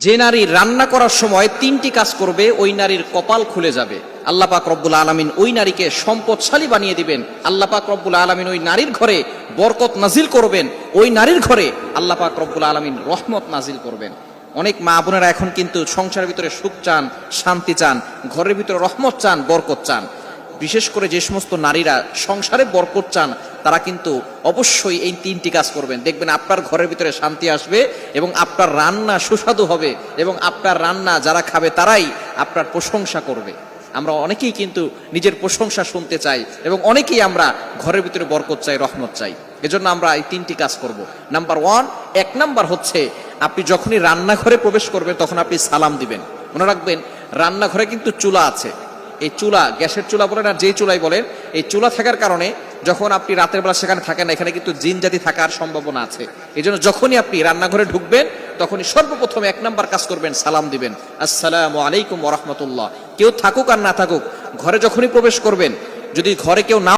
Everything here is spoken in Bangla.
যে নারী রান্না করার সময় তিনটি কাজ করবে ওই নারীর কপাল খুলে যাবে। আল্লাহ পাক রব্বুল আলামিন ওই নারীকে সম্পদশালী বানিয়ে দিবেন। আল্লাহ পাক রব্বুল আলামিন ওই নারীর ঘরে বরকত নাজিল করবেন। ওই নারীর ঘরে আল্লাহ পাক রব্বুল আলামিন রহমত নাজিল করবেন। অনেক মা বোনেরা এখন কিন্তু সংসারের ভিতরে সুখ চান, শান্তি চান, ঘরের ভিতরে রহমত চান, বরকত চান। বিশেষ করে যে সমস্ত নারীরা সংসারে বরকত চান তারা কিন্তু অবশ্যই এই তিনটি কাজ করবেন। দেখবেন আপনার ঘরের ভিতরে শান্তি আসবে এবং আপনার রান্না সুস্বাদু হবে এবং আপনার রান্না যারা খাবে তারাই আপনার প্রশংসা করবে। আমরা অনেকেই কিন্তু নিজের প্রশংসা শুনতে চাই এবং অনেকেই আমরা ঘরের ভিতরে বরকত চাই, রহমত চাই। এজন্য আমরা এই তিনটি কাজ করব। নাম্বার ওয়ান, এক নাম্বার হচ্ছে আপনি যখনই রান্নাঘরে প্রবেশ করবেন তখন আপনি সালাম দিবেন। মনে রাখবেন রান্নাঘরে কিন্তু চুলা আছে। এই চুলা, গ্যাসের চুলা বলেন আর যেই চুলাই বলেন, এই চুলা থাকার কারণে যখন আপনি রাতের বেলা সেখানে থাকেন না, এখানে কিন্তু জিন জাতি থাকার সম্ভাবনা আছে। এই জন্য যখনই আপনি রান্নাঘরে ঢুকবেন তখনই সর্বপ্রথম এক নাম্বার কাজ করবেন, সালাম দিবেন, আসসালামু আলাইকুম ওয়া রাহমাতুল্লাহ। কেউ থাকুক আর না থাকুক, ঘরে যখনই প্রবেশ করবেন, যদি ঘরে কেউ না